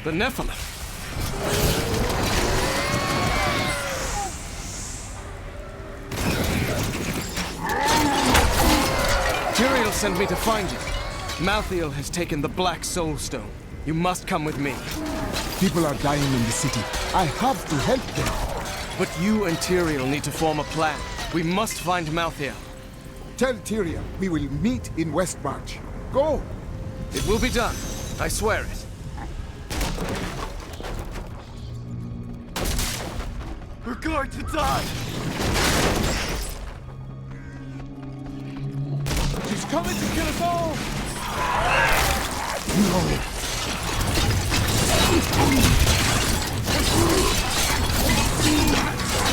The Nephilim. Tyrael sent me to find you. Malthael has taken the Black Soul Stone. You must come with me. People are dying in the city. I have to help them. But you and Tyrael need to form a plan. We must find Malthael. Tell Tyrael we will meet in Westmarch. Go! It will be done. I swear it. We're going to die! She's coming to kill us all! No!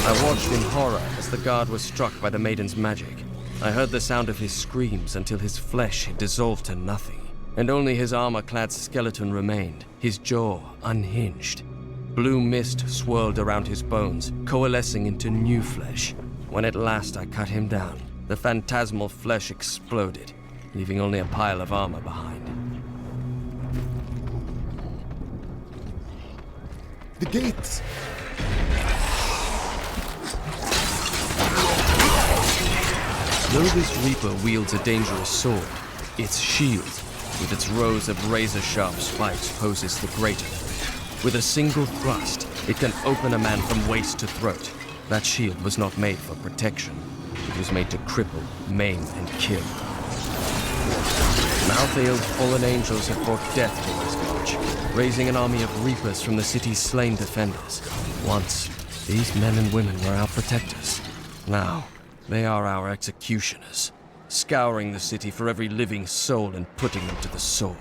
I watched in horror as the guard was struck by the maiden's magic. I heard the sound of his screams until his flesh had dissolved to nothing, and only his armor-clad skeleton remained, his jaw unhinged. Blue mist swirled around his bones, coalescing into new flesh. When at last I cut him down, the phantasmal flesh exploded, leaving only a pile of armor behind. The gates! Though this Reaper wields a dangerous sword, its shield, with its rows of razor-sharp spikes, poses the greater threat. With a single thrust, it can open a man from waist to throat. That shield was not made for protection. It was made to cripple, maim, and kill. Malthael's fallen angels have brought death to this march, raising an army of Reapers from the city's slain defenders. Once, these men and women were our protectors. Now, they are our executioners, scouring the city for every living soul and putting them to the sword.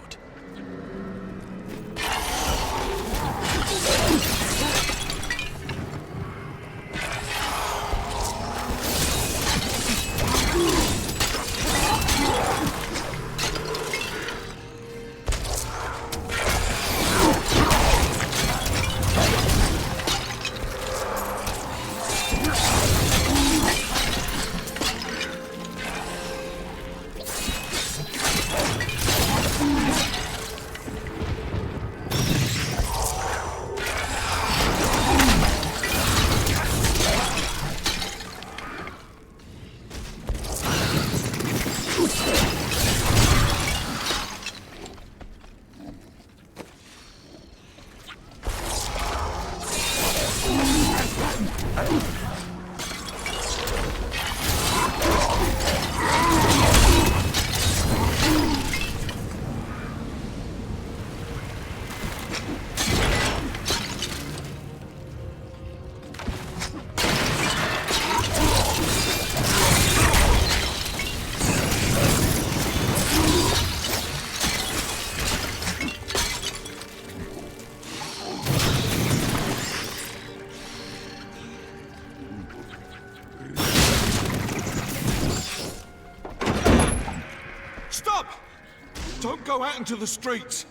Don't go out into the streets!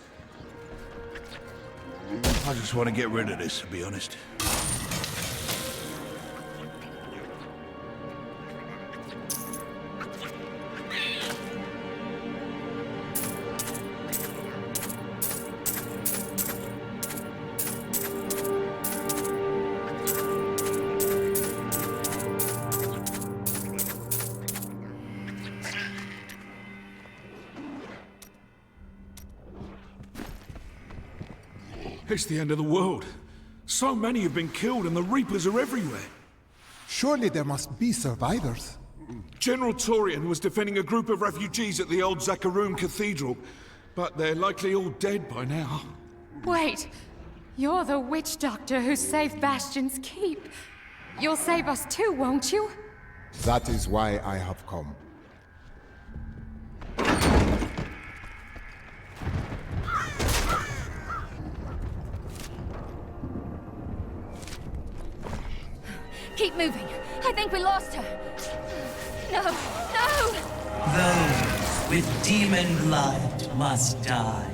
I just want to get rid of this, to be honest. It's the end of the world. So many have been killed and the Reapers are everywhere. Surely there must be survivors. General Torian was defending a group of refugees at the old Zakharoom Cathedral, but they're likely all dead by now. Wait! You're the witch doctor who saved Bastion's keep. You'll save us too, won't you? That is why I have come. Keep moving. I think we lost her. No, no! Those with demon blood must die.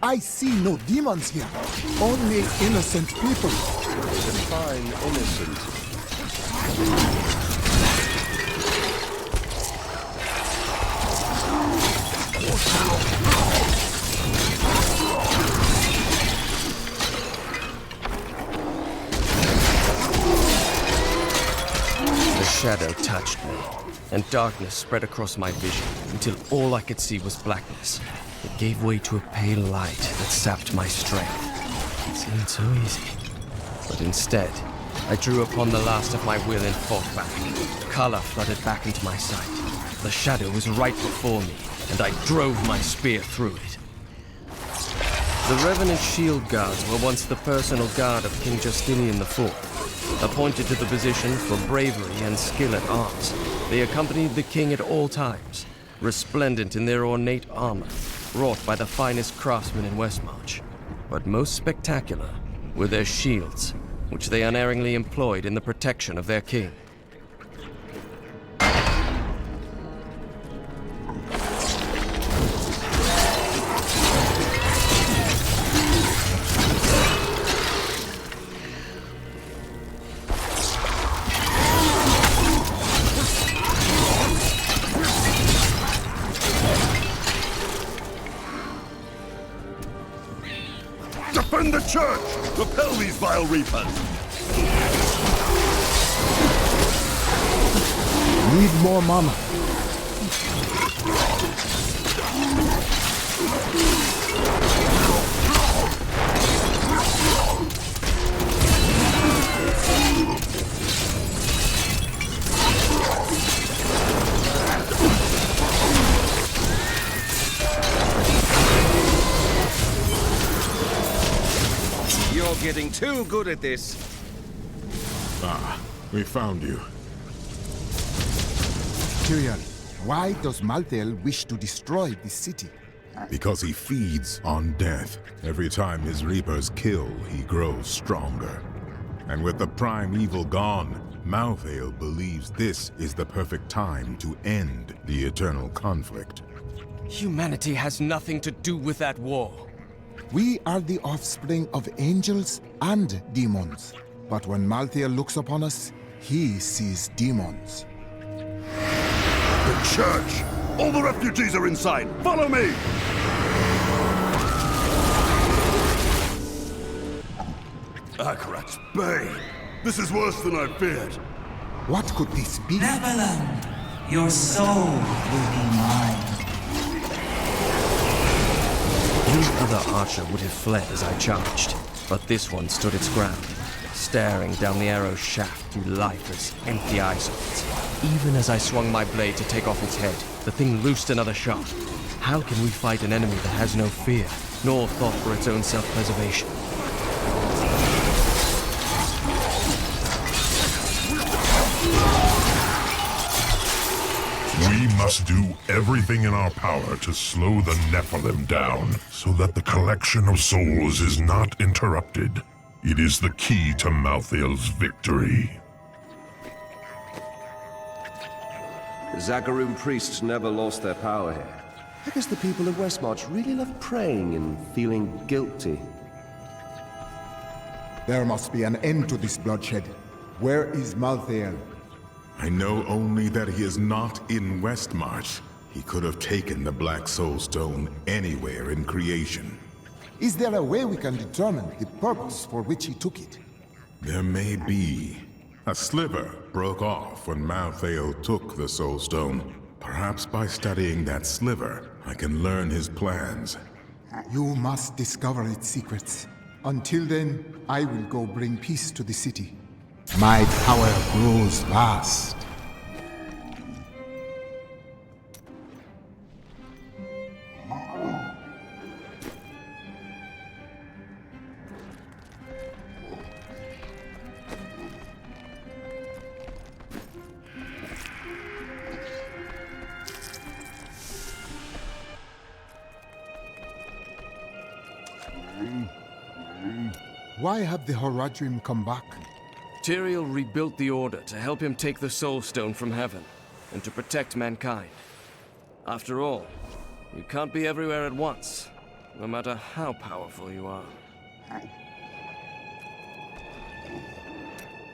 I see no demons here. Only innocent people. Define innocent. shadow touched me, and darkness spread across my vision until all I could see was blackness. It gave way to a pale light that sapped my strength. It seemed so easy. But instead, I drew upon the last of my will and fought back. Color flooded back into my sight. The shadow was right before me, and I drove my spear through it. The Revenant Shield Guards were once the personal guard of King Justinian IV. Appointed to the position for bravery and skill at arms, they accompanied the king at all times, resplendent in their ornate armor, wrought by the finest craftsmen in Westmarch. But most spectacular were their shields, which they unerringly employed in the protection of their king. Defend the church! Repel these vile reapers! Need more mama. You're getting too good at this. Ah, we found you. Tyrion, why does Malthael wish to destroy this city? Because he feeds on death. Every time his reapers kill, he grows stronger. And with the prime evil gone, Malthael believes this is the perfect time to end the eternal conflict. Humanity has nothing to do with that war. We are the offspring of angels and demons. But when Malthael looks upon us, he sees demons. The church! All the refugees are inside! Follow me! Akarat's Bay! This is worse than I feared. What could this be? Nephilim, your soul will be mine. Any other archer would have fled as I charged, but this one stood its ground, staring down the arrow's shaft through lifeless, empty eye sockets. Even as I swung my blade to take off its head, the thing loosed another shot. How can we fight an enemy that has no fear, nor thought for its own self-preservation? We must do everything in our power to slow the Nephilim down, so that the collection of souls is not interrupted. It is the key to Malthael's victory. The Zagharoom priests never lost their power here. I guess the people of Westmarch really love praying and feeling guilty. There must be an end to this bloodshed. Where is Malthael? I know only that he is not in Westmarch. He could have taken the Black Soul Stone anywhere in creation. Is there a way we can determine the purpose for which he took it? There may be. A sliver broke off when Malthael took the Soul Stone. Perhaps by studying that sliver, I can learn his plans. You must discover its secrets. Until then, I will go bring peace to the city. My power grows vast. Why have the Horadrim come back? Tyrael rebuilt the Order to help him take the Soul Stone from heaven, and to protect mankind. After all, you can't be everywhere at once, no matter how powerful you are.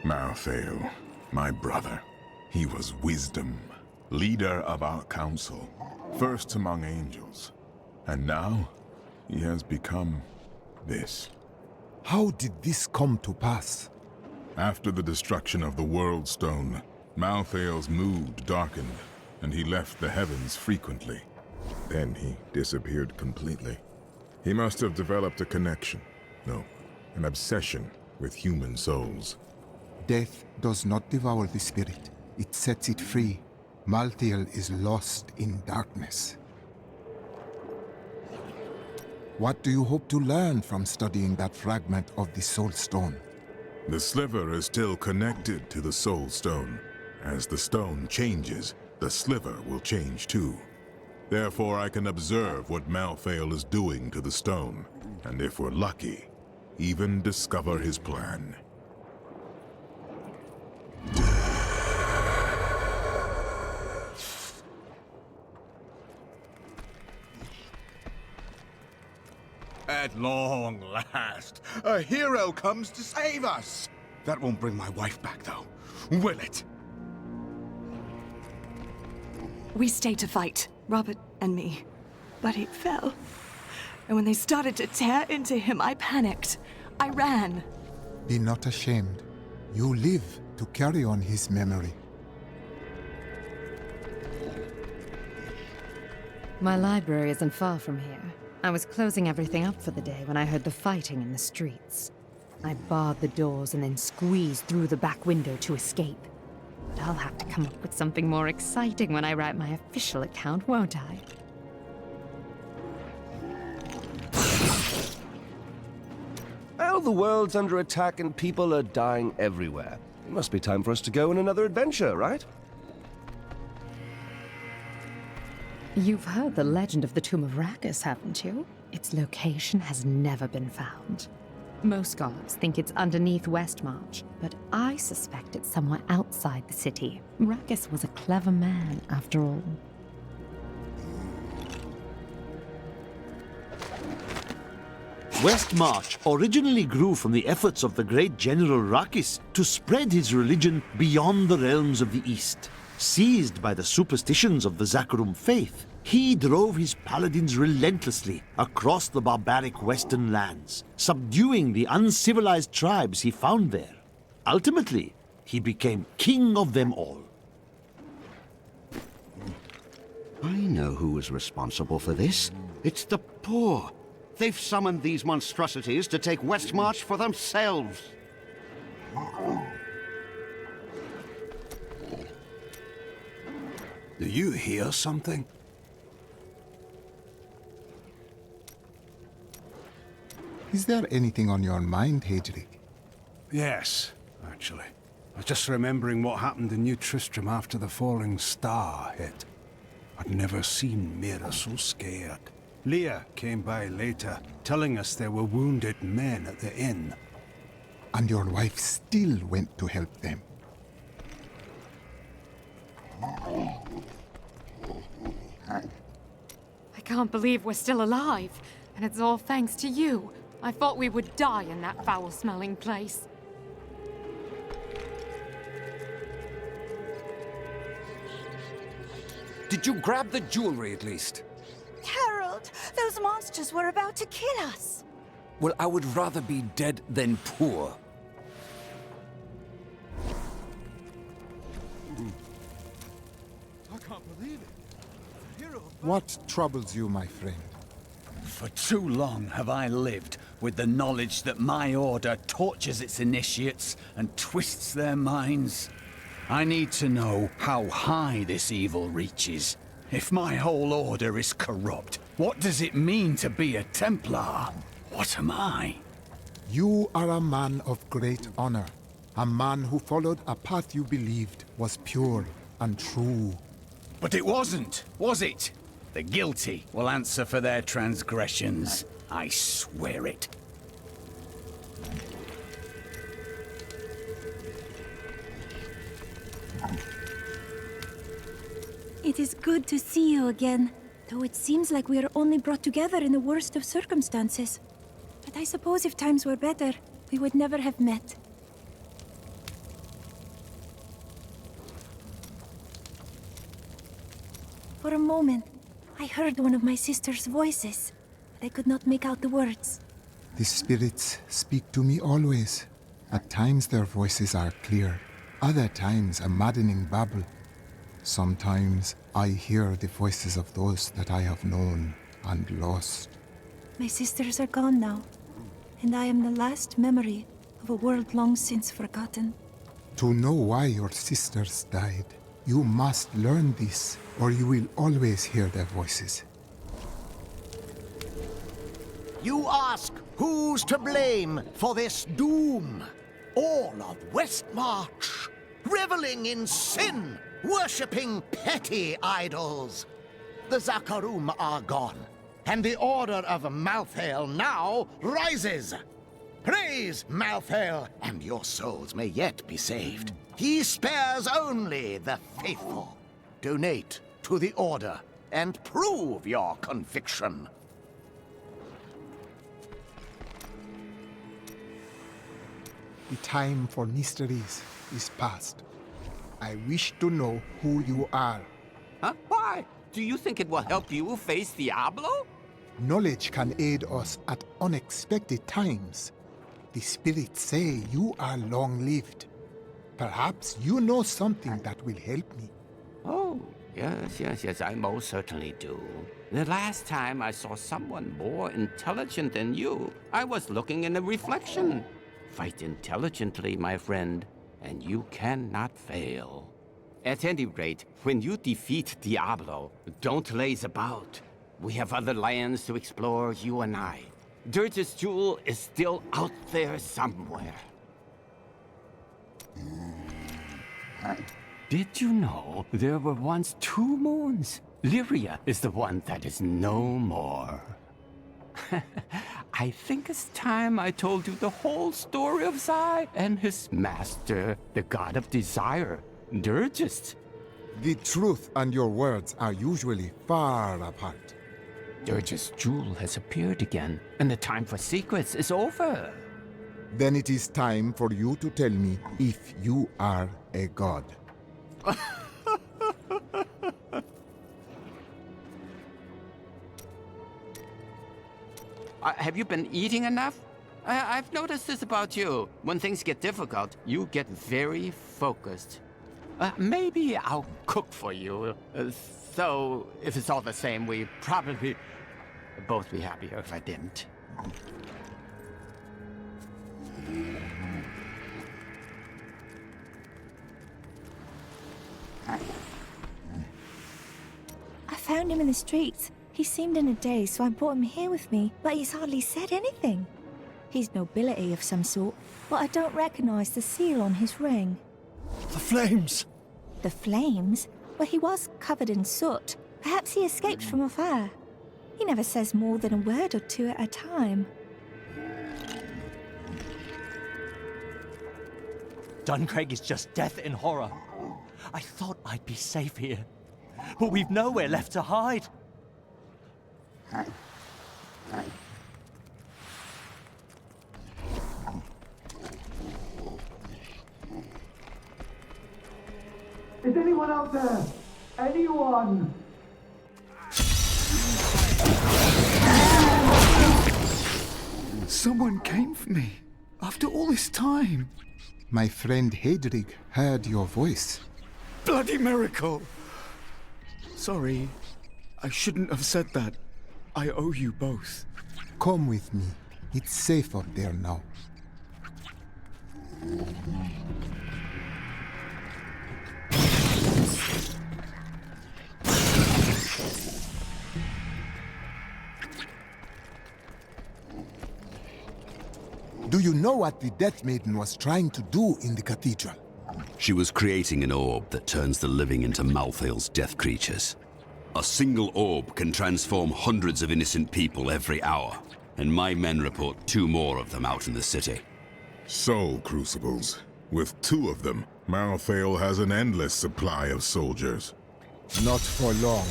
Malthael, my brother. He was wisdom, leader of our council, first among angels. And now, he has become this. How did this come to pass? After the destruction of the World Stone, Malthael's mood darkened, and he left the heavens frequently. Then he disappeared completely. He must have developed a connection, no, an obsession with human souls. Death does not devour the spirit. It sets it free. Malthael is lost in darkness. What do you hope to learn from studying that fragment of the Soul Stone? The sliver is still connected to the Soul Stone. As the stone changes, the sliver will change too. Therefore, I can observe what Malthael is doing to the stone, and if we're lucky, even discover his plan. At long last, a hero comes to save us! That won't bring my wife back, though, will it? We stayed to fight, Robert and me, but it fell. And when they started to tear into him, I panicked. I ran. Be not ashamed. You live to carry on his memory. My library isn't far from here. I was closing everything up for the day when I heard the fighting in the streets. I barred the doors and then squeezed through the back window to escape. But I'll have to come up with something more exciting when I write my official account, won't I? Well, the world's under attack and people are dying everywhere. It must be time for us to go on another adventure, right? You've heard the legend of the Tomb of Rakus, haven't you? Its location has never been found. Most scholars think it's underneath Westmarch, but I suspect it's somewhere outside the city. Rakus was a clever man, after all. Westmarch originally grew from the efforts of the great General Rakus to spread his religion beyond the realms of the East. Seized by the superstitions of the Zakarum faith, he drove his paladins relentlessly across the barbaric western lands, subduing the uncivilized tribes he found there. Ultimately, he became king of them all. I know who was responsible for this. It's the poor. They've summoned these monstrosities to take Westmarch for themselves. Do you hear something? Is there anything on your mind, Hedrick? Yes, actually. I was just remembering what happened in New Tristram after the falling star hit. I'd never seen Mira so scared. Leah came by later, telling us there were wounded men at the inn. And your wife still went to help them. I can't believe we're still alive, and it's all thanks to you. I thought we would die in that foul-smelling place. Did you grab the jewelry at least? Harold, those monsters were about to kill us. Well, I would rather be dead than poor. I can't believe it. What troubles you, my friend? For too long have I lived with the knowledge that my order tortures its initiates and twists their minds. I need to know how high this evil reaches. If my whole order is corrupt, what does it mean to be a Templar? What am I? You are a man of great honor. A man who followed a path you believed was pure and true. But it wasn't, was it? The guilty will answer for their transgressions. I swear it. It is good to see you again, though it seems like we are only brought together in the worst of circumstances. But I suppose if times were better, we would never have met. For a moment, I heard one of my sister's voices, but I could not make out the words. The spirits speak to me always. At times their voices are clear. Other times a maddening babble. Sometimes I hear the voices of those that I have known and lost. My sisters are gone now, and I am the last memory of a world long since forgotten. To know why your sisters died, you must learn this, or you will always hear their voices. You ask who's to blame for this doom? All of Westmarch, reveling in sin, worshipping petty idols. The Zakarum are gone, and the Order of Malthael now rises. Praise Malthael, and your souls may yet be saved. He spares only the faithful. Donate to the Order and prove your conviction. The time for mysteries is past. I wish to know who you are. Huh? Why? Do you think it will help you face Diablo? Knowledge can aid us at unexpected times. The spirits say you are long-lived. Perhaps you know something that will help me. Oh, yes, I most certainly do. The last time I saw someone more intelligent than you, I was looking in a reflection. Fight intelligently, my friend, and you cannot fail. At any rate, when you defeat Diablo, don't laze about. We have other lands to explore, you and I. Dirge's jewel is still out there somewhere. Did you know there were once 2 moons? Lyria is the one that is no more. I think it's time I told you the whole story of Zai and his master, the god of desire, Dirgist. The truth and your words are usually far apart. Dirge's jewel has appeared again, and the time for secrets is over. Then it is time for you to tell me if you are a god. Have you been eating enough? I've noticed this about you. When things get difficult, you get very focused. Maybe I'll cook for you. So, if it's all the same, we'd probably both be happier if I didn't. I found him in the streets. He seemed in a daze, so I brought him here with me, but he's hardly said anything. He's nobility of some sort, but I don't recognize the seal on his ring. The flames! The flames? Well, he was covered in soot. Perhaps he escaped from afar. He never says more than a word or two at a time. Duncraig is just death in horror. I thought I'd be safe here, but we've nowhere left to hide. Is anyone out there? Anyone? Someone came for me after all this time. My friend Hedrig heard your voice. Bloody miracle! Sorry, I shouldn't have said that. I owe you both. Come with me. It's safe up there now. Do you know what the Death Maiden was trying to do in the cathedral? She was creating an orb that turns the living into Malthael's death creatures. A single orb can transform hundreds of innocent people every hour, and my men report 2 more of them out in the city. Soul crucibles. With 2 of them, Malthael has an endless supply of soldiers. Not for long.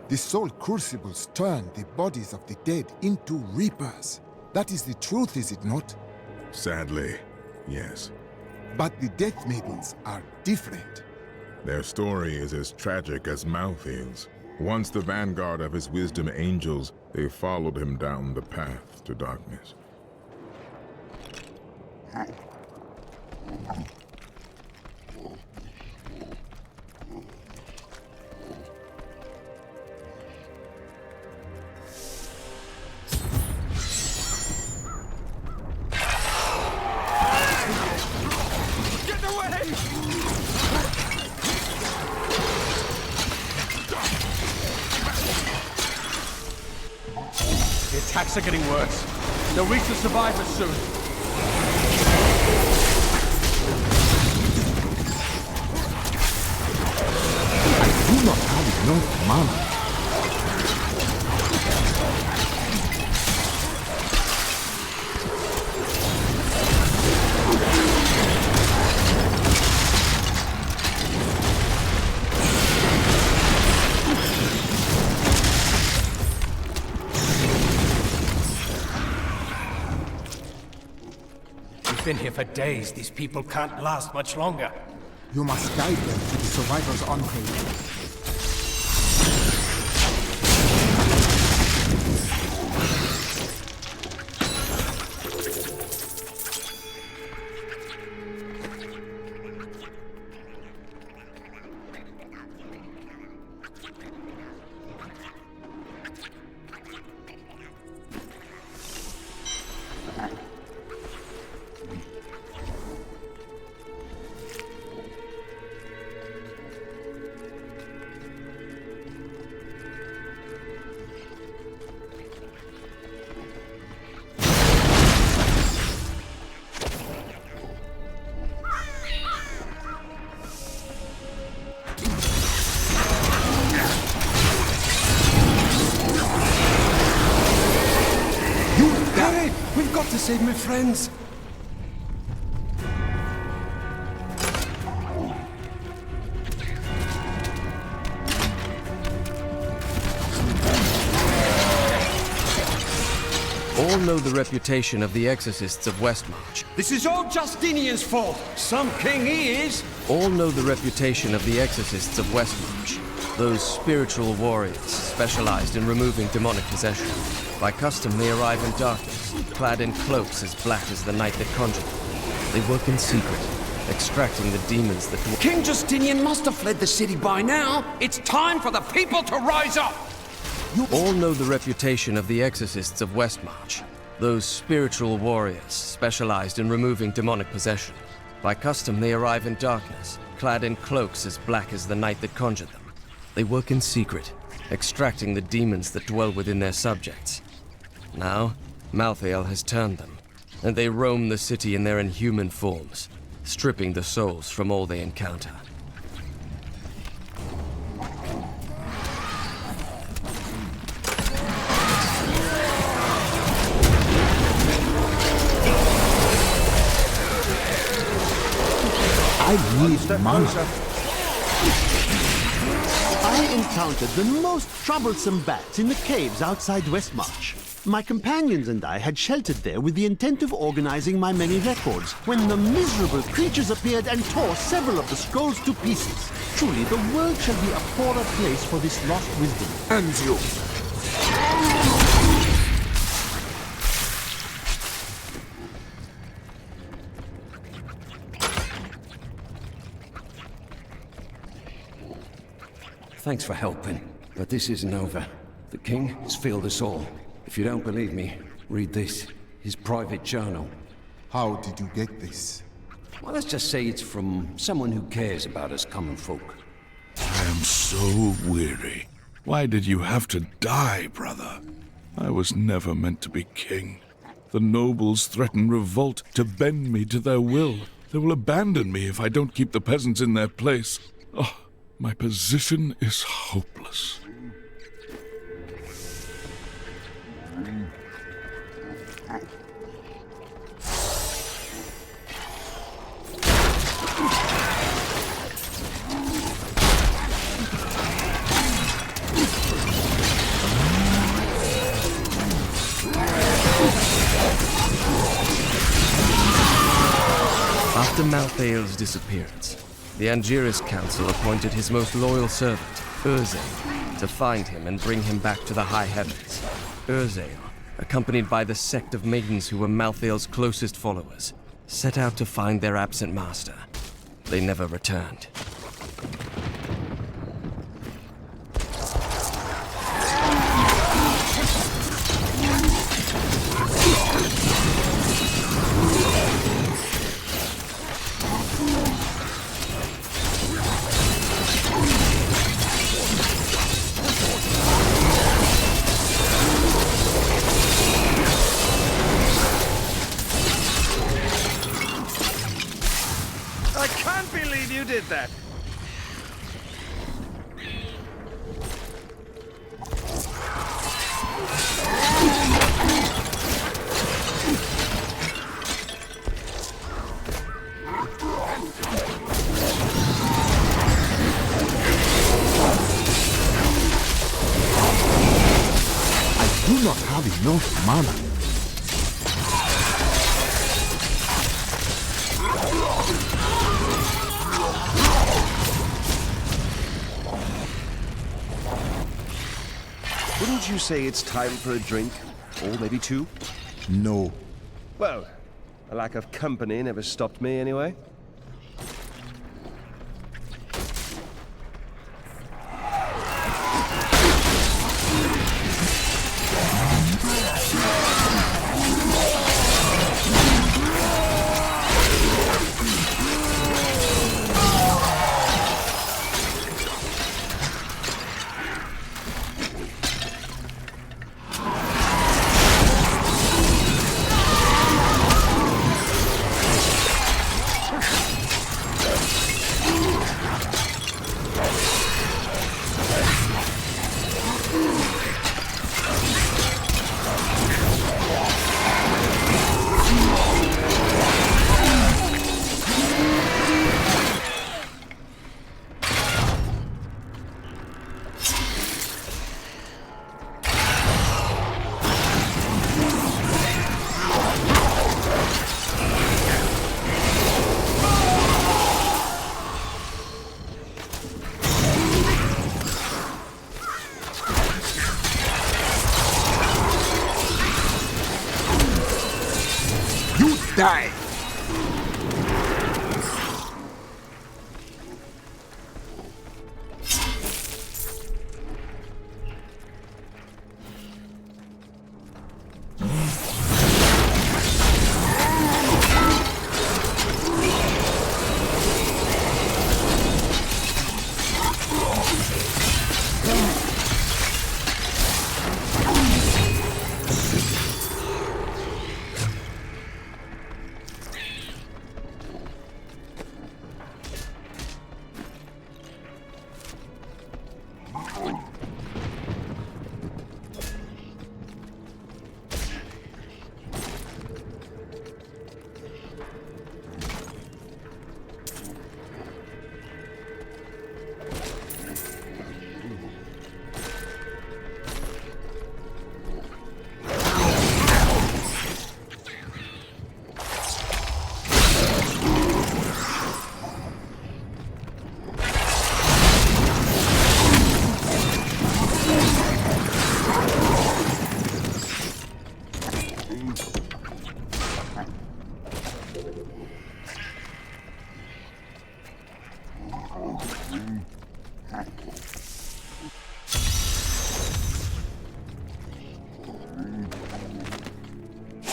The soul crucibles turn the bodies of the dead into reapers. That is the truth, is it not? Sadly, yes. But the Death Maidens are different. Their story is as tragic as Malthael's. Once the vanguard of his wisdom angels, they followed him down the path to darkness. The attacks are getting worse. They'll reach the survivors soon. I do not have enough mana. We've been here for days. These people can't last much longer. You must guide them to the survivors' enclave. We've got to save my friends. All know the reputation of the exorcists of Westmarch. This is all Justinian's fault. Some king he is. All know the reputation of the exorcists of Westmarch. Those spiritual warriors specialized in removing demonic possession. By custom, they arrive in darkness, clad in cloaks as black as the night that conjured them. They work in secret, extracting the demons that... King Justinian must have fled the city by now. It's time for the people to rise up. You all know the reputation of the exorcists of Westmarch. Those spiritual warriors specialized in removing demonic possession. By custom, they arrive in darkness, clad in cloaks as black as the night that conjured them. They work in secret, extracting the demons that dwell within their subjects. Now, Malthael has turned them, and they roam the city in their inhuman forms, stripping the souls from all they encounter. I need mana. I encountered the most troublesome bats in the caves outside Westmarch. My companions and I had sheltered there with the intent of organizing my many records, when the miserable creatures appeared and tore several of the scrolls to pieces. Truly, the world shall be a poorer place for this lost wisdom. And you. Thanks for helping, but this isn't over. The king has failed us all. If you don't believe me, read this. His private journal. How did you get this? Well, let's just say it's from someone who cares about us common folk. I am so weary. Why did you have to die, brother? I was never meant to be king. The nobles threaten revolt to bend me to their will. They will abandon me if I don't keep the peasants in their place. Oh, my position is hopeless. After Malthael's disappearance, the Angiris Council appointed his most loyal servant, Urzael, to find him and bring him back to the high heavens. Urzael, accompanied by the sect of maidens who were Malthael's closest followers, set out to find their absent master. They never returned. I can't believe you did that! I do not have enough mana. Wouldn't you say it's time for a drink? Or maybe two? No. Well, a lack of company never stopped me anyway. Die!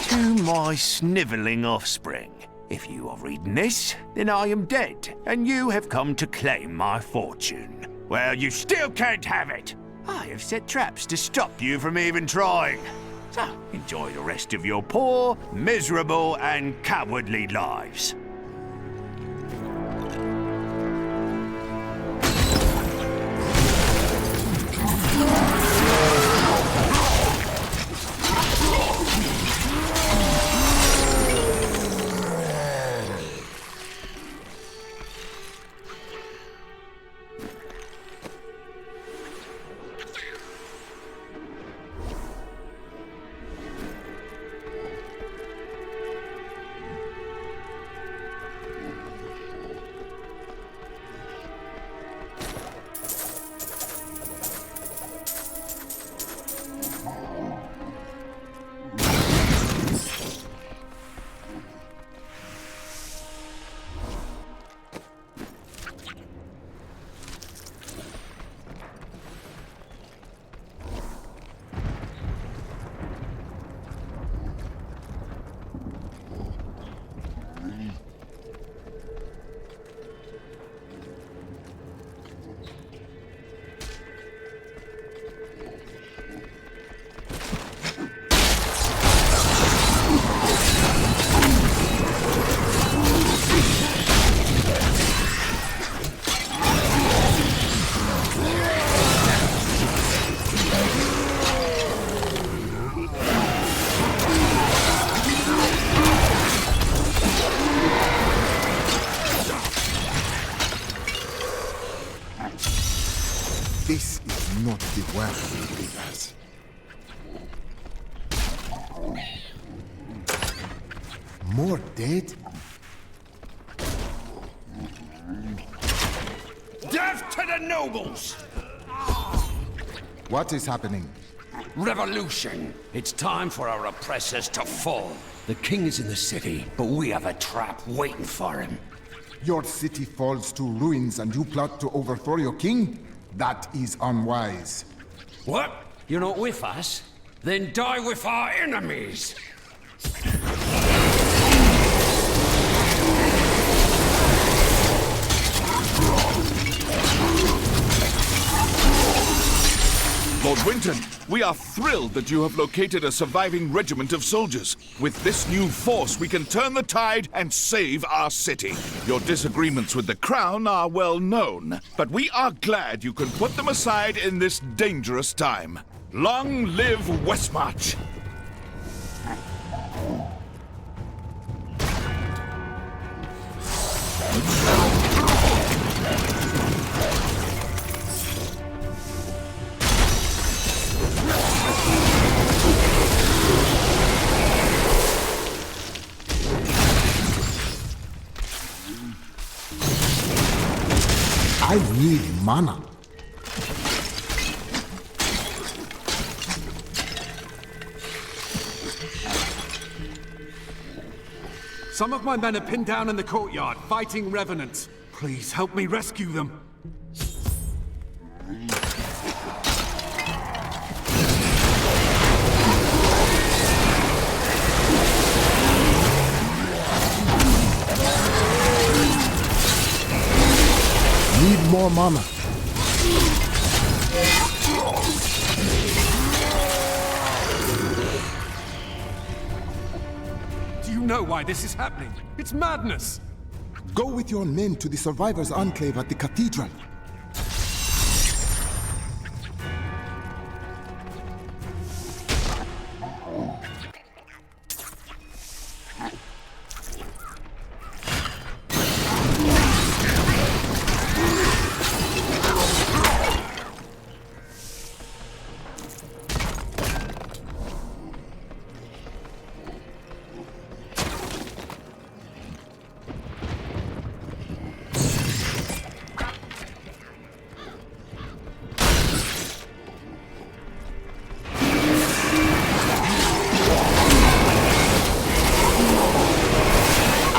To my snivelling offspring. If you are reading this, then I am dead, and you have come to claim my fortune. Well, you still can't have it. I have set traps to stop you from even trying. So, enjoy the rest of your poor, miserable, and cowardly lives. This is not the work of leaders. More dead? Death to the nobles! What is happening? Revolution! It's time for our oppressors to fall. The king is in the city, but we have a trap waiting for him. Your city falls to ruins and you plot to overthrow your king? That is unwise. What? You're not with us? Then die with our enemies! Lord Winton, we are thrilled that you have located a surviving regiment of soldiers. With this new force, we can turn the tide and save our city. Your disagreements with the Crown are well known, but we are glad you can put them aside in this dangerous time. Long live Westmarch! I need mana. Some of my men are pinned down in the courtyard, fighting revenants. Please help me rescue them. Need more mana. Do you know why this is happening? It's madness! Go with your men to the Survivors' Enclave at the Cathedral.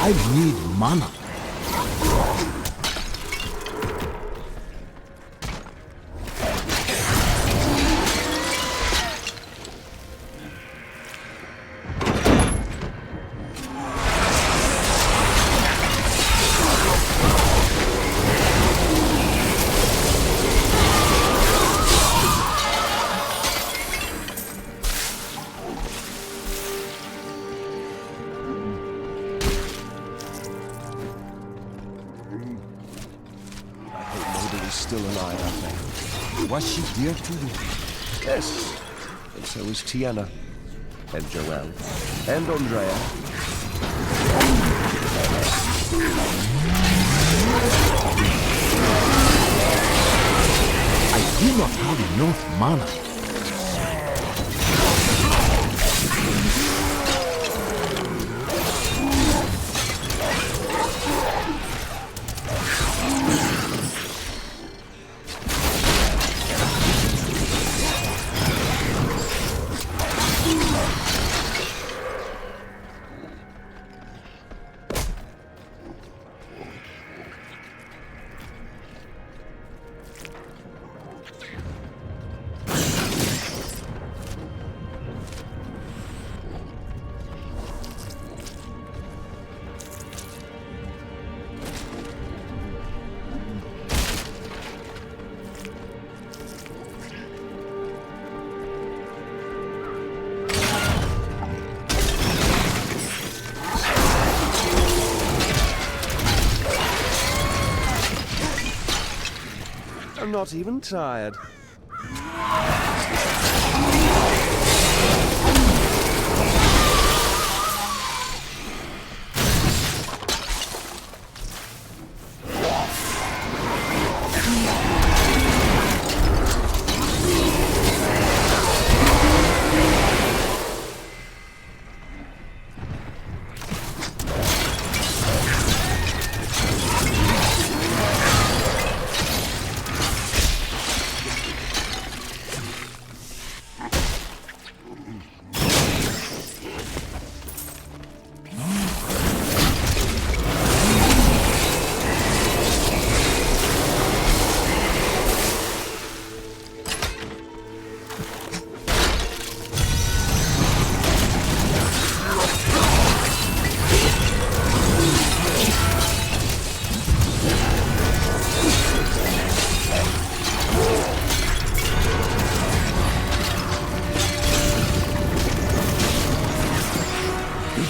I need mana. Still alive, I think. Was she dear to you? Yes. And so is Tiana. And Joelle. And Andrea. I do not have enough mana. I'm not even tired.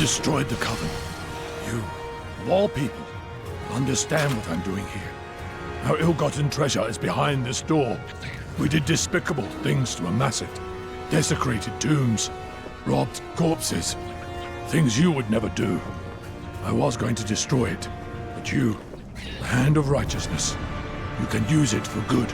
destroyed the Coven. You, of all people, understand what I'm doing here. Our ill-gotten treasure is behind this door. We did despicable things to amass it. Desecrated tombs, robbed corpses. Things you would never do. I was going to destroy it, but you, the hand of righteousness, you can use it for good.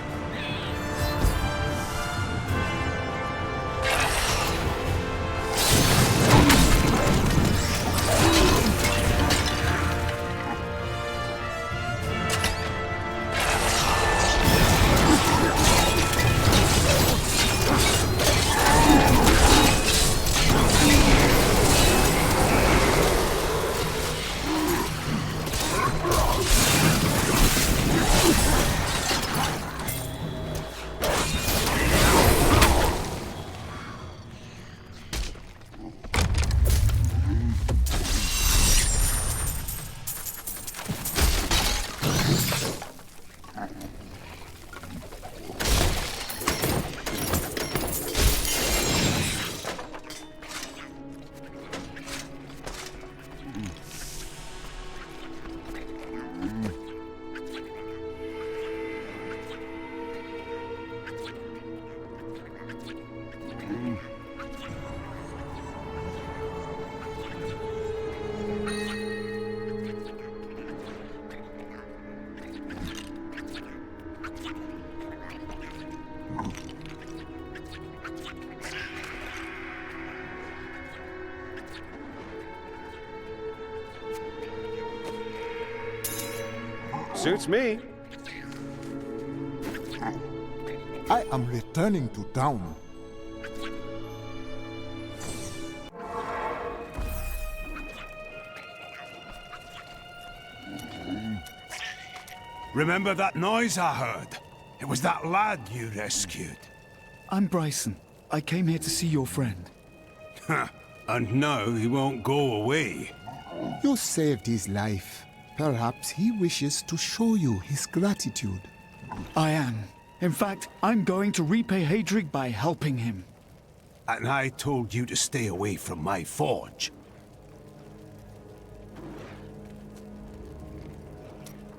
Suits me. I am returning to town. Remember that noise I heard? It was that lad you rescued. I'm Bryson. I came here to see your friend. And now he won't go away. You saved his life. Perhaps he wishes to show you his gratitude. I am. In fact, I'm going to repay Hadrig by helping him. And I told you to stay away from my forge.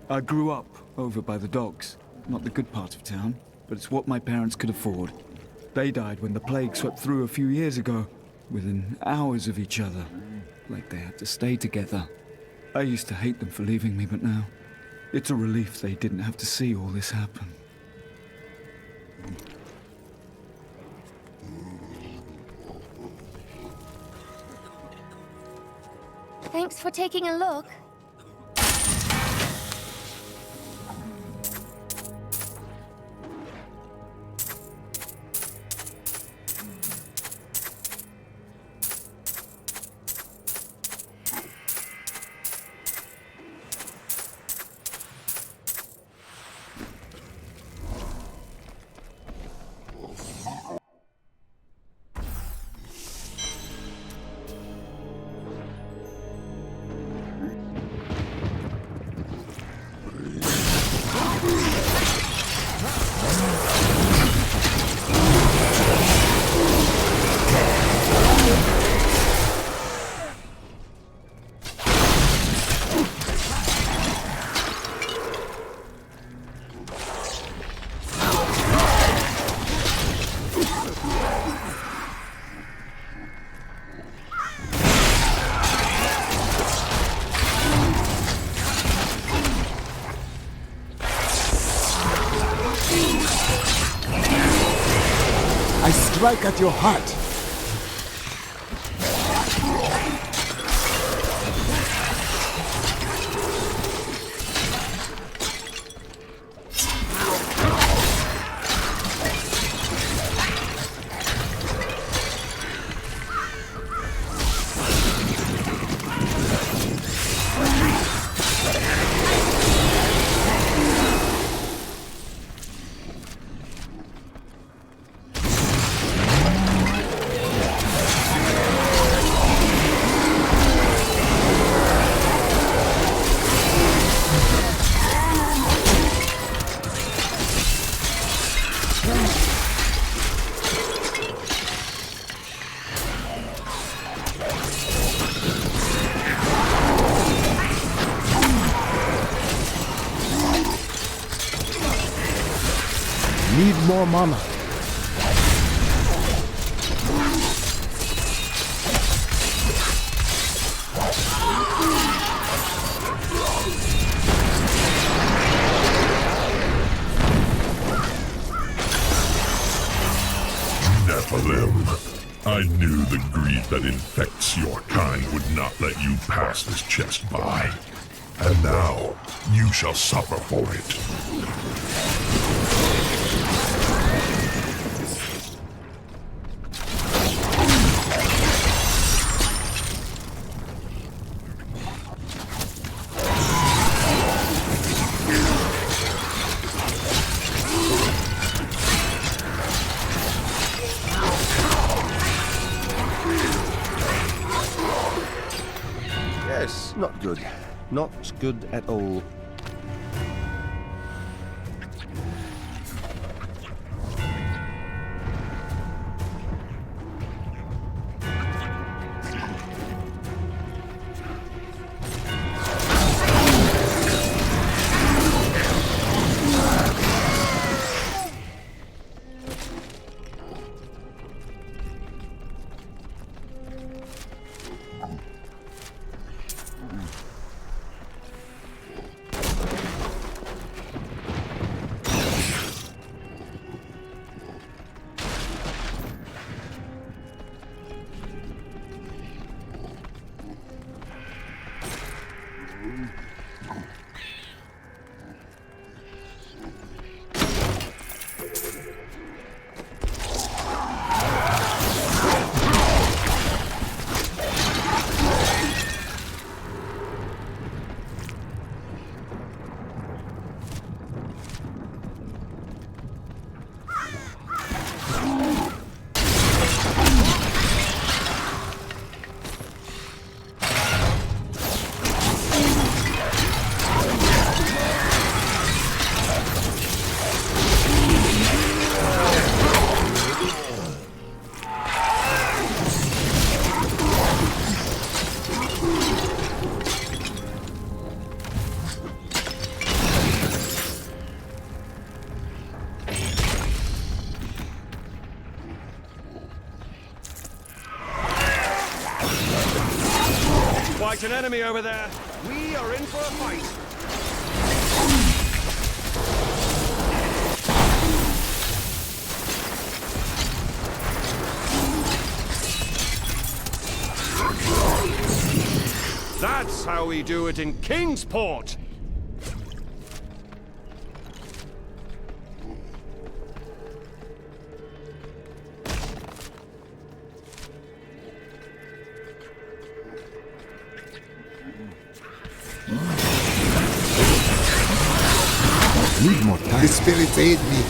I grew up over by the docks. Not the good part of town, but it's what my parents could afford. They died when the plague swept through a few years ago, within hours of each other. Like they had to stay together. I used to hate them for leaving me, but now, it's a relief they didn't have to see all this happen. Thanks for taking a look. I strike at your heart. Need more mana. Nephilim. I knew the greed that infects your kind would not let you pass this chest by. And now, you shall suffer for it. Yes, not good. Not good at all. Quite an enemy over there. We are in for a fight. That's how we do it in Kingsport. Need more time. The spirits aid me.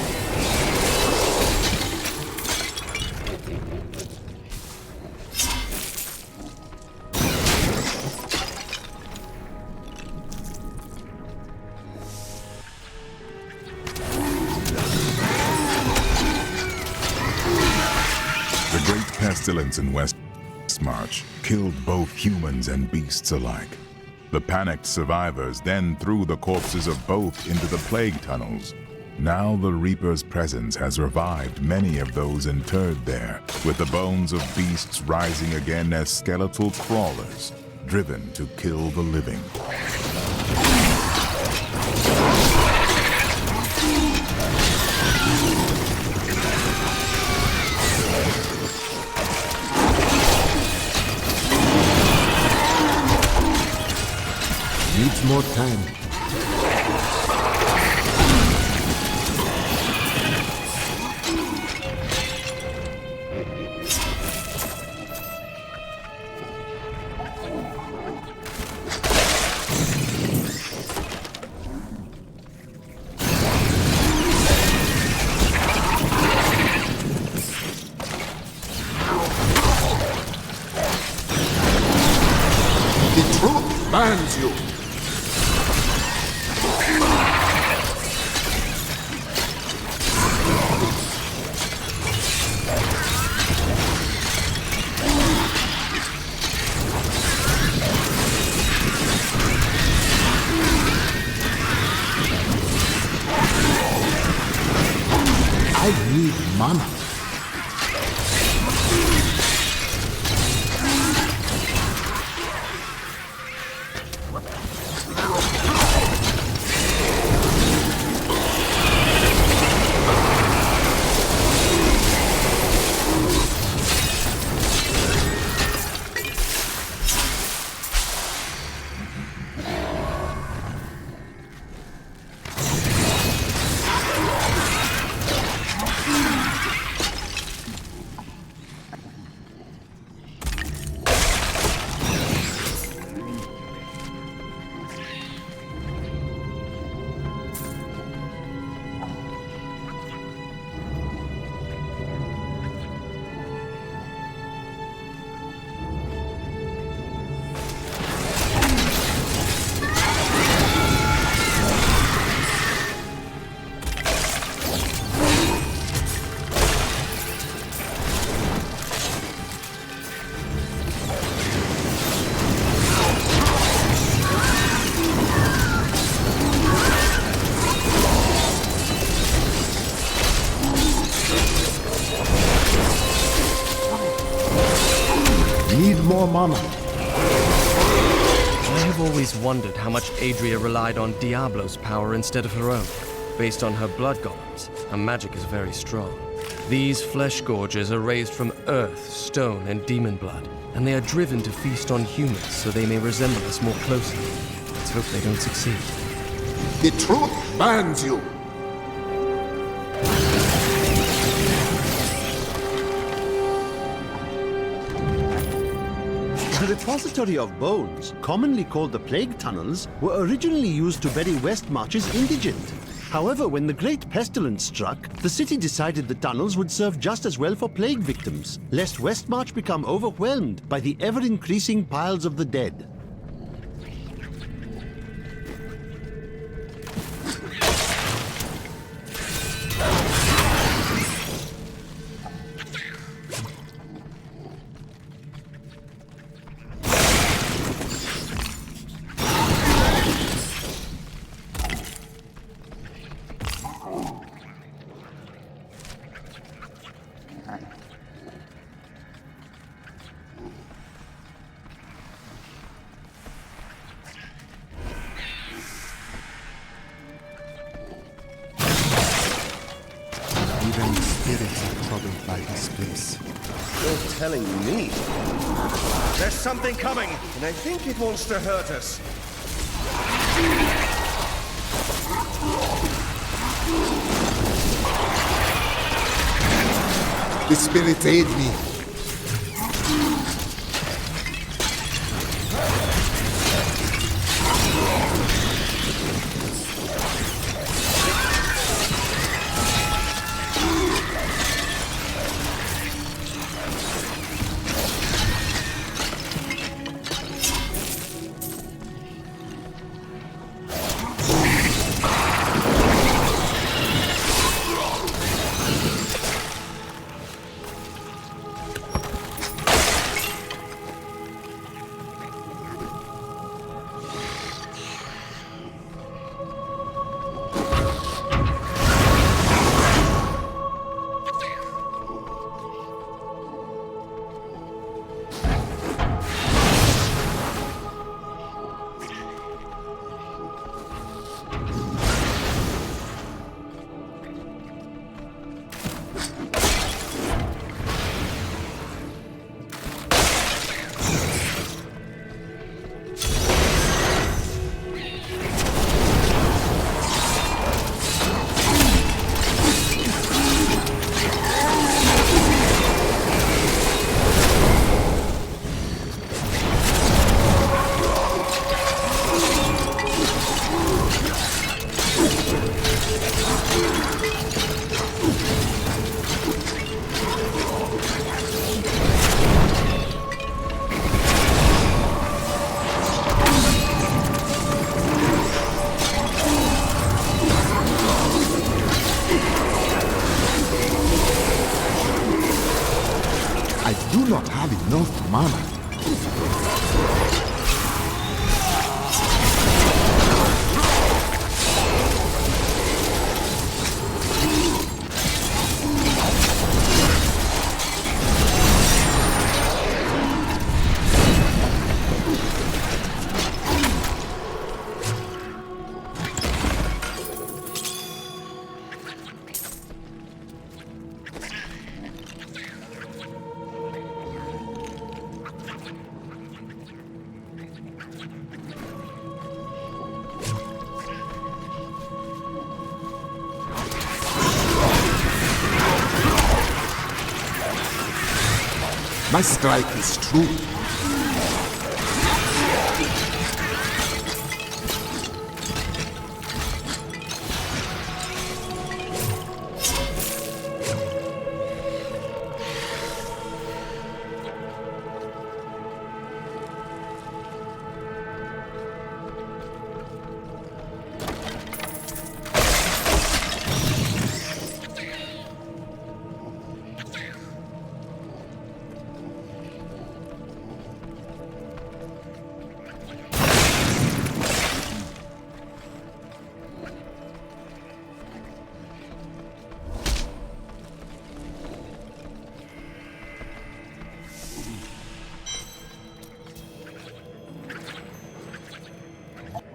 The great pestilence in West March killed both humans and beasts alike. The panicked survivors then threw the corpses of both into the plague tunnels. Now the Reaper's presence has revived many of those interred there, with the bones of beasts rising again as skeletal crawlers, driven to kill the living. Needs more time. The truth burns you. I need mana. Need more mana. I have always wondered how much Adria relied on Diablo's power instead of her own. Based on her blood golems, her magic is very strong. These flesh gorges are raised from earth, stone, and demon blood, and they are driven to feast on humans so they may resemble us more closely. Let's hope they don't succeed. The truth burns you. The repository of bones, commonly called the Plague Tunnels, were originally used to bury Westmarch's indigent. However, when the Great Pestilence struck, the city decided the tunnels would serve just as well for plague victims, lest Westmarch become overwhelmed by the ever-increasing piles of the dead. Even the spirits are troubled by this place. You're telling me? There's something coming, and I think it wants to hurt us. The spirits aid me. I do not have enough mana. My strike is true.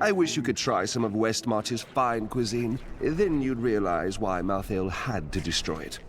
I wish you could try some of Westmarch's fine cuisine. Then you'd realize why Malthael had to destroy it.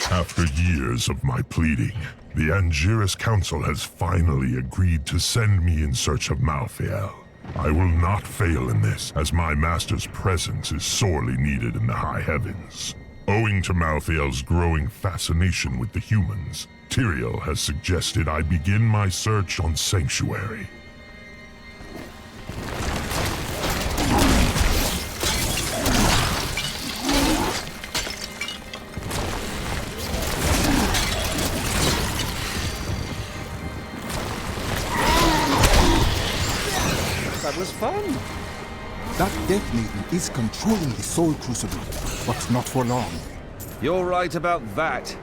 After years of my pleading, the Angiris Council has finally agreed to send me in search of Malthael. I will not fail in this, as my master's presence is sorely needed in the high heavens. Owing to Malthael's growing fascination with the humans, Tyrael has suggested I begin my search on Sanctuary. That was fun. That Death Maiden is controlling the Soul Crucible, but not for long. You're right about that.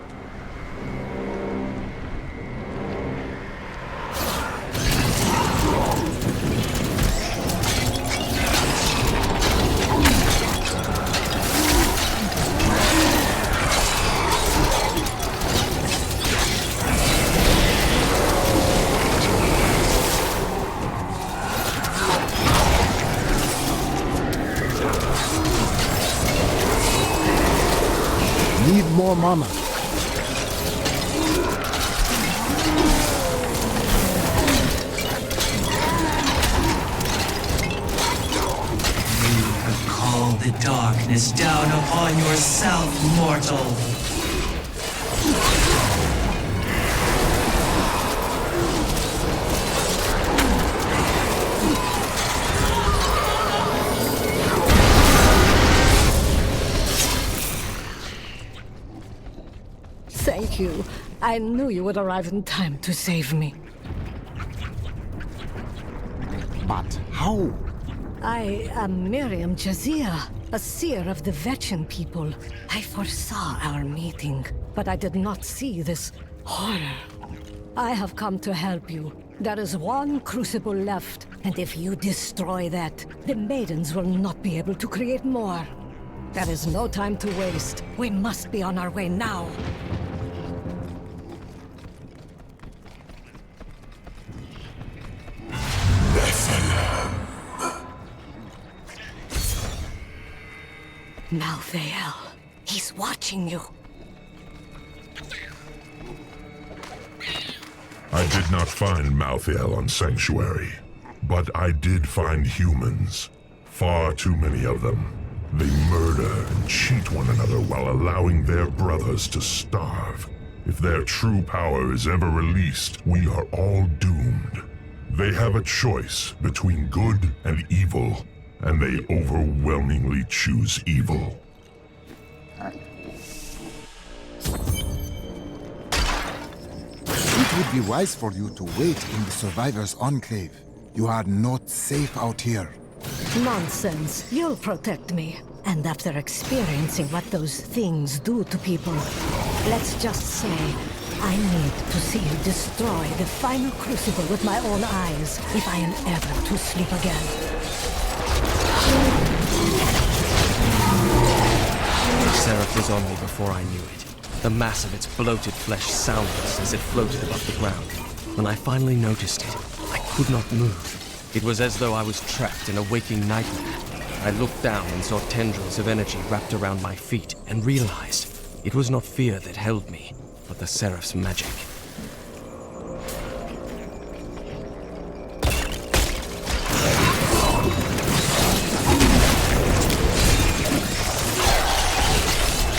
Need more mana. You have called the darkness down upon yourself, mortal. Thank you. I knew you would arrive in time to save me. But how? I am Miriam Jazia, a seer of the Vetchin people. I foresaw our meeting, but I did not see this horror. I have come to help you. There is one crucible left, and if you destroy that, the maidens will not be able to create more. There is no time to waste. We must be on our way now. Malthael. He's watching you. I did not find Malthael on Sanctuary, but I did find humans. Far too many of them. They murder and cheat one another while allowing their brothers to starve. If their true power is ever released, we are all doomed. They have a choice between good and evil, and they overwhelmingly choose evil. It would be wise for you to wait in the Survivors' Enclave. You are not safe out here. Nonsense. You'll protect me. And after experiencing what those things do to people, let's just say, I need to see you destroy the final crucible with my own eyes if I am ever to sleep again. The Seraph was on me before I knew it. The mass of its bloated flesh soundless as it floated above the ground. When I finally noticed it, I could not move. It was as though I was trapped in a waking nightmare. I looked down and saw tendrils of energy wrapped around my feet and realized it was not fear that held me, but the Seraph's magic.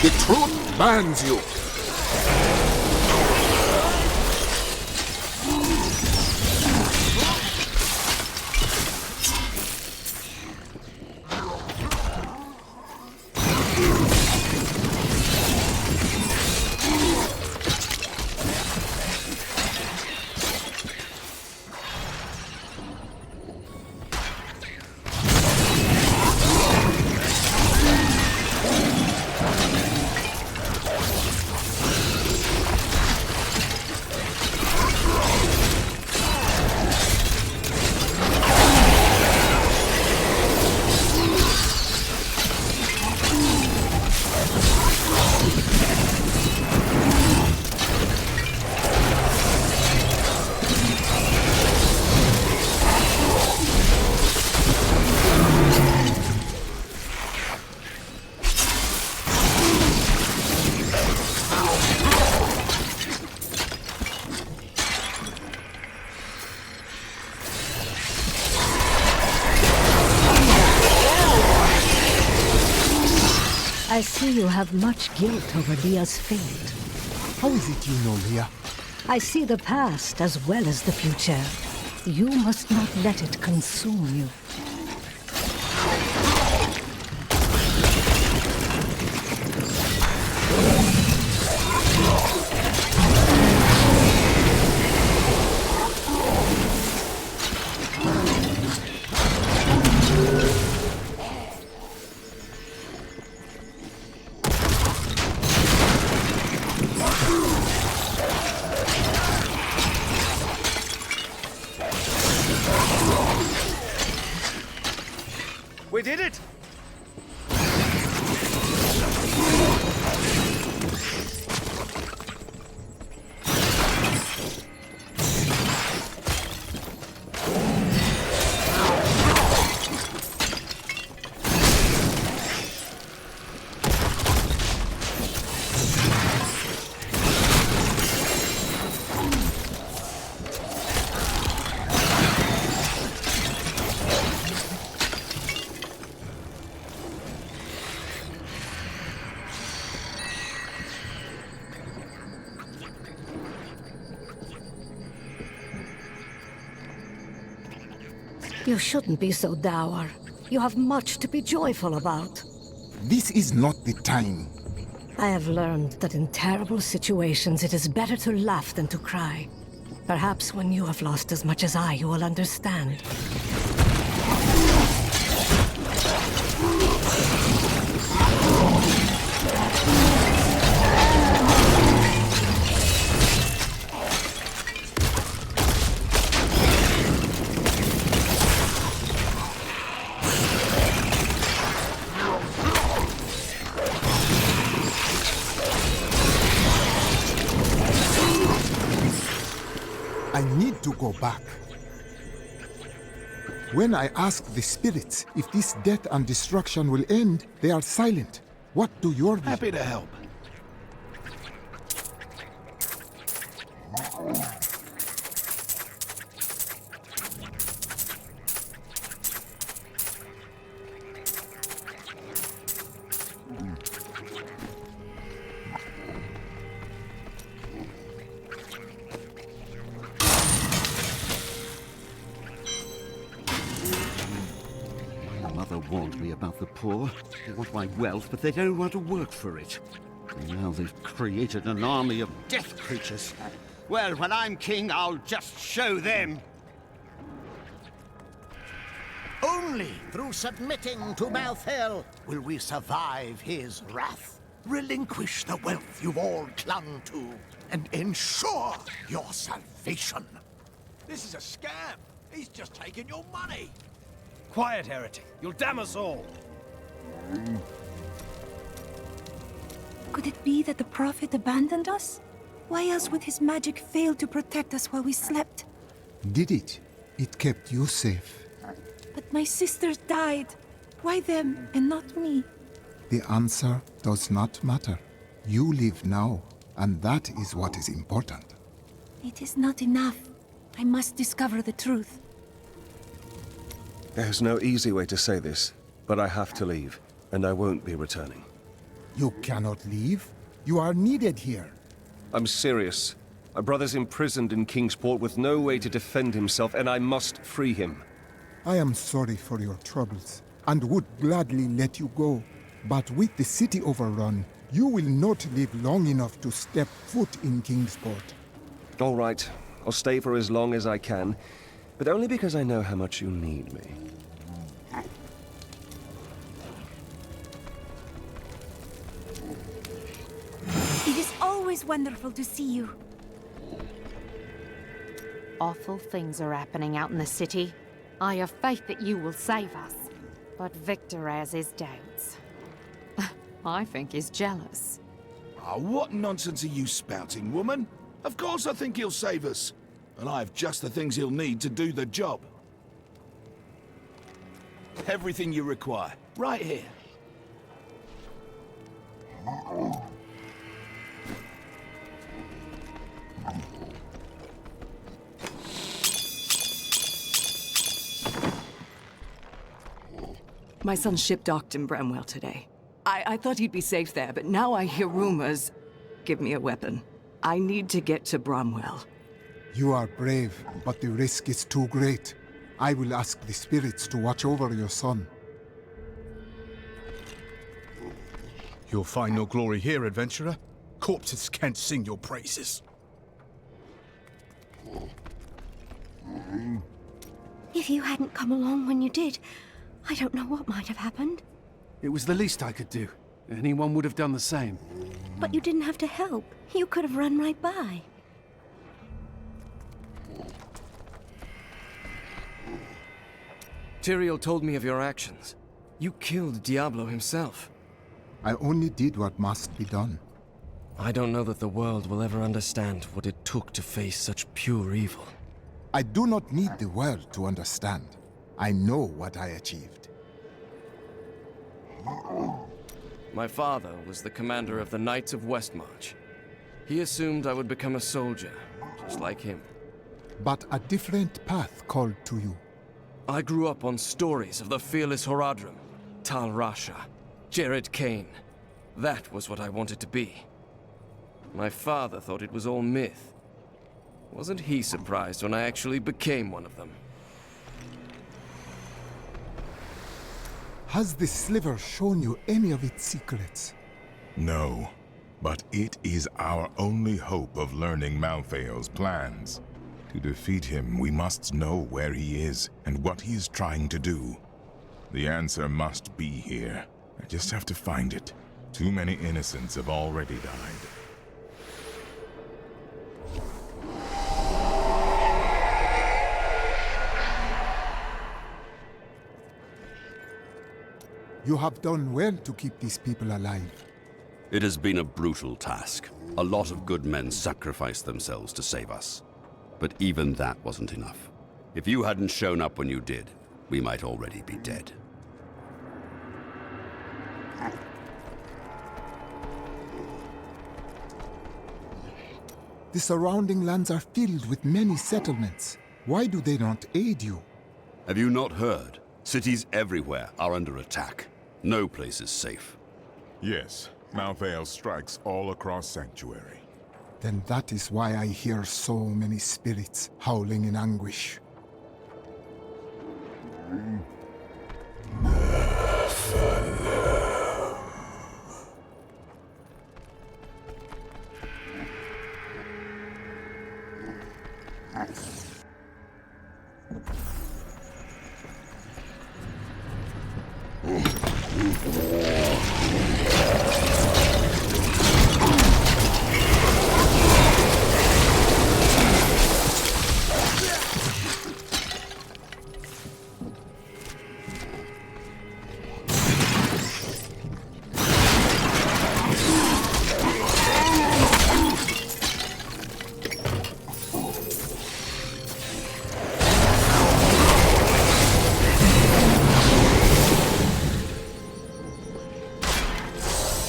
The truth bans you. I see you have much guilt over Leah's fate. How is it you know Leah? I see the past as well as the future. You must not let it consume you. We did it! You shouldn't be so dour. You have much to be joyful about. This is not the time. I have learned that in terrible situations it is better to laugh than to cry. Perhaps when you have lost as much as I, you will understand. I need to go back. When I ask the spirits if this death and destruction will end, they are silent. What do your Happy to help. My mother warned me about the poor. They want my wealth, but they don't want to work for it. And now they've created an army of death creatures. Well, when I'm king, I'll just show them. Only through submitting to Malthael will we survive his wrath, relinquish the wealth you've all clung to, and ensure your salvation. This is a scam. He's just taking your money. Quiet, heretic. You'll damn us all. Could it be that the Prophet abandoned us? Why else would his magic fail to protect us while we slept? Did it? It kept you safe. But my sisters died. Why them and not me? The answer does not matter. You live now, and that is what is important. It is not enough. I must discover the truth. There's no easy way to say this, but I have to leave, and I won't be returning. You cannot leave. You are needed here. I'm serious. My brother's imprisoned in Kingsport with no way to defend himself, and I must free him. I am sorry for your troubles, and would gladly let you go. But with the city overrun, you will not live long enough to step foot in Kingsport. All right. I'll stay for as long as I can, but only because I know how much you need me. It is always wonderful to see you. Awful things are happening out in the city. I have faith that you will save us. But Victor has his doubts. I think he's jealous. Oh, what nonsense are you spouting, woman? Of course I think he'll save us. And I have just the things he'll need to do the job. Everything you require, right here. My son's ship docked in Bramwell today. I thought he'd be safe there, but now I hear rumors. Give me a weapon. I need to get to Bramwell. You are brave, but the risk is too great. I will ask the spirits to watch over your son. You'll find no glory here, adventurer. Corpses can't sing your praises. If you hadn't come along when you did, I don't know what might have happened. It was the least I could do. Anyone would have done the same. But you didn't have to help. You could have run right by. Tyrael told me of your actions. You killed Diablo himself. I only did what must be done. I don't know that the world will ever understand what it took to face such pure evil. I do not need the world to understand. I know what I achieved. My father was the commander of the Knights of Westmarch. He assumed I would become a soldier, just like him. But a different path called to you. I grew up on stories of the fearless Horadrim, Tal Rasha, Jared Kane. That was what I wanted to be. My father thought it was all myth. Wasn't he surprised when I actually became one of them? Has the sliver shown you any of its secrets? No, but it is our only hope of learning Malthael's plans. To defeat him, we must know where he is and what he is trying to do. The answer must be here. I just have to find it. Too many innocents have already died. You have done well to keep these people alive. It has been a brutal task. A lot of good men sacrificed themselves to save us. But even that wasn't enough. If you hadn't shown up when you did, we might already be dead. The surrounding lands are filled with many settlements. Why do they not aid you? Have you not heard? Cities everywhere are under attack. No place is safe. Yes, Malthael strikes all across Sanctuary. Then that is why I hear so many spirits howling in anguish.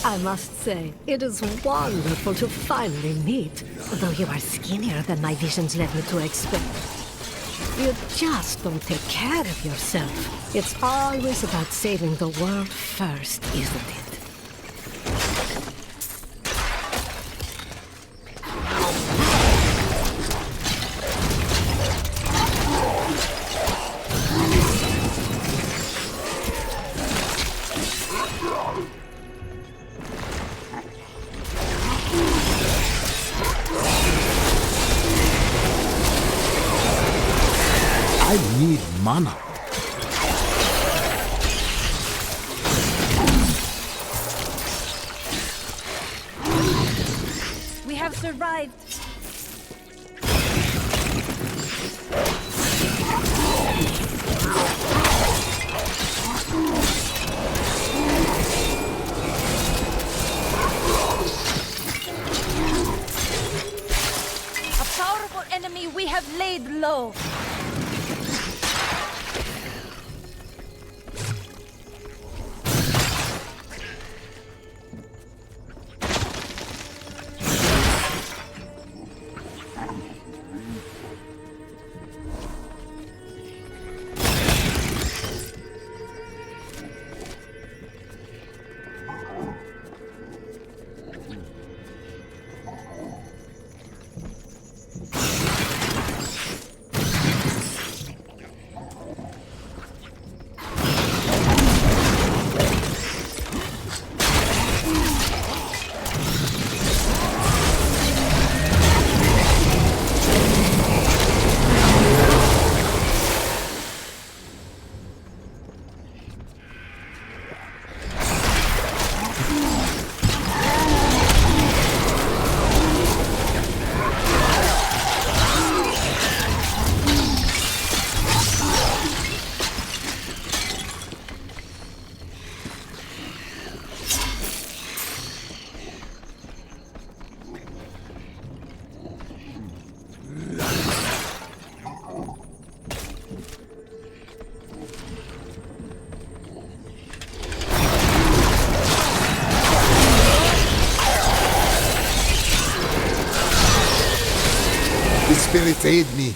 I must say, it is wonderful to finally meet, though you are skinnier than my visions led me to expect. You just don't take care of yourself. It's always about saving the world first, isn't it? I need mana. We have survived. A powerful enemy we have laid low. The spirits aid me.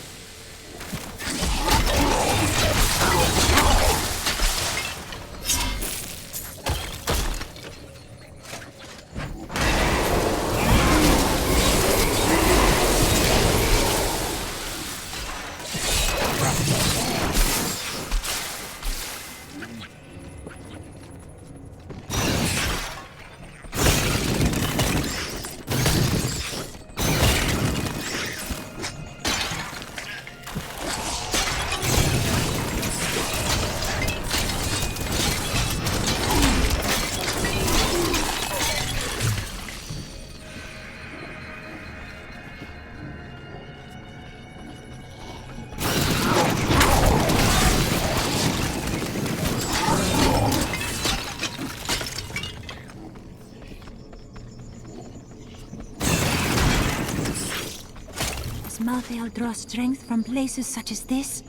Malthael draw strength from places such as this?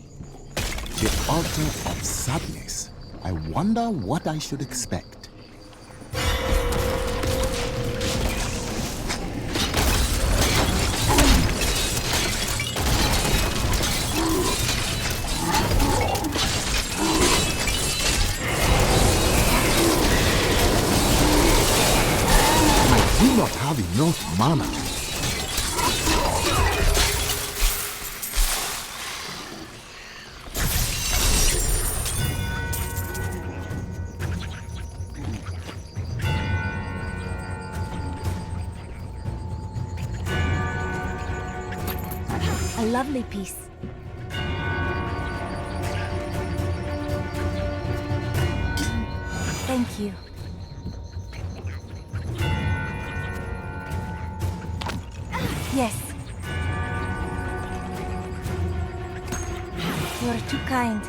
The altar of sadness. I wonder what I should expect. mana. A lovely piece. Thank you. Yes. You're too kind.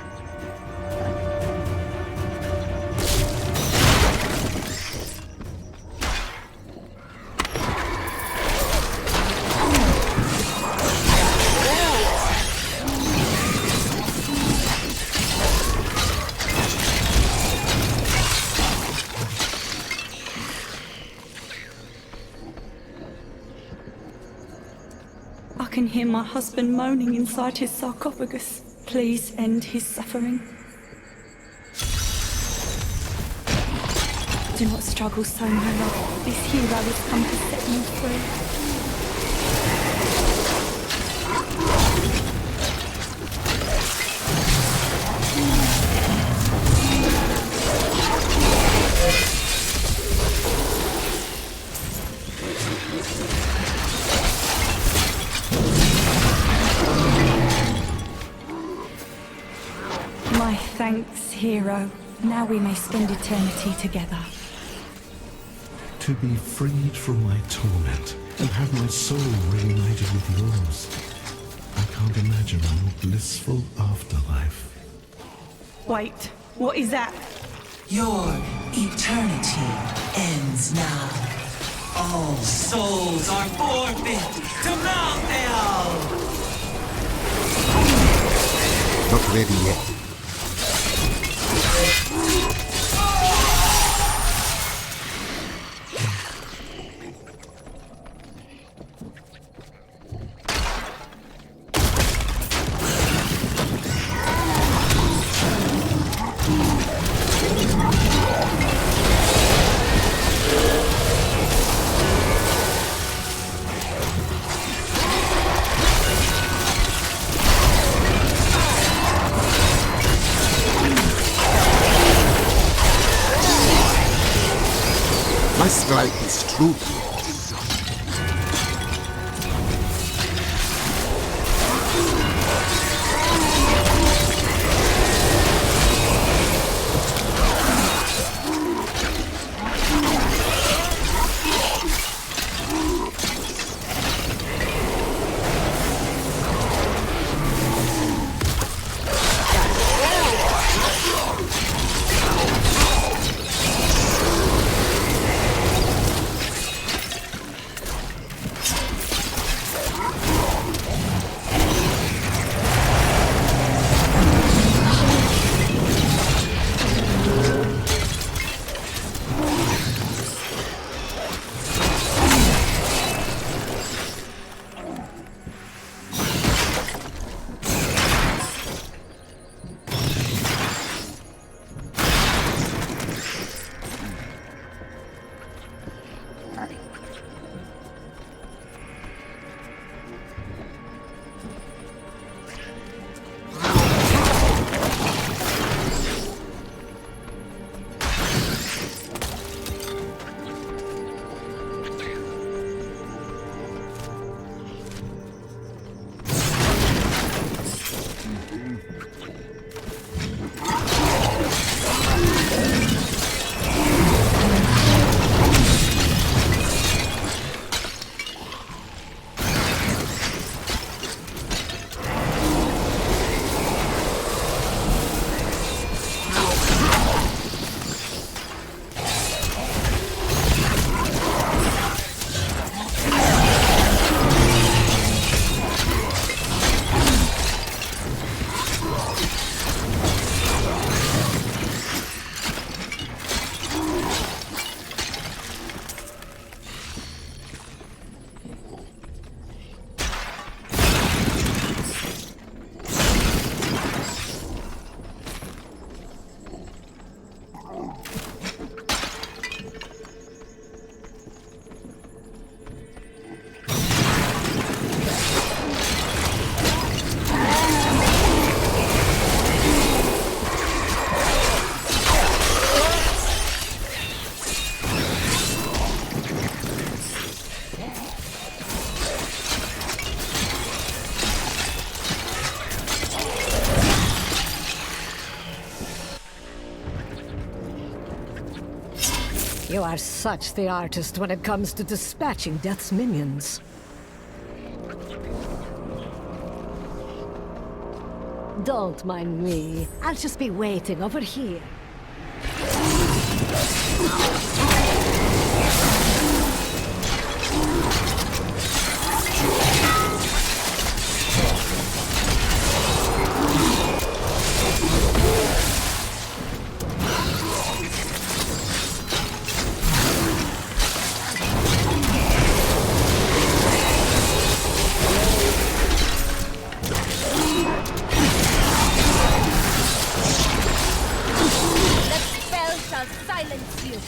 I can hear my husband moaning inside his sarcophagus. Please end his suffering. Do not struggle so, my love. This hero has come to set me free. My thanks, hero. Now we may spend eternity together. To be freed from my torment and have my soul reunited with yours. I can't imagine a more blissful afterlife. Wait, what is that? Your eternity ends now. All souls are forfeit to Malthael! Not ready yet. My strike is true. You are such the artist when it comes to dispatching Death's minions. Don't mind me. I'll just be waiting over here. Silence you.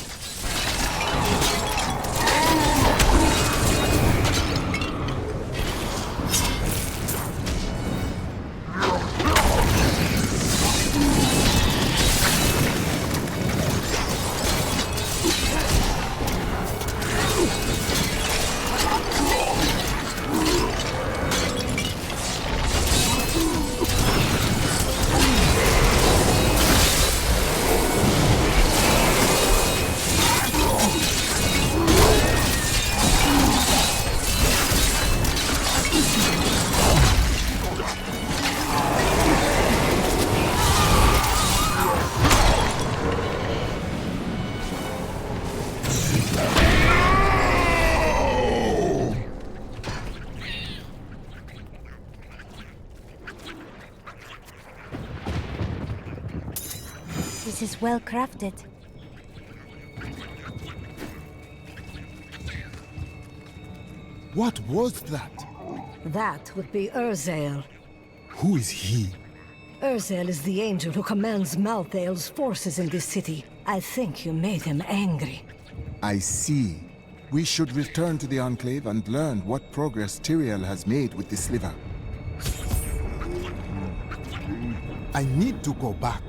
This is well crafted. What was that? That would be Urzael. Who is he? Urzael is the angel who commands Malthael's forces in this city. I think you made him angry. I see. We should return to the Enclave and learn what progress Tyrael has made with the sliver. I need to go back.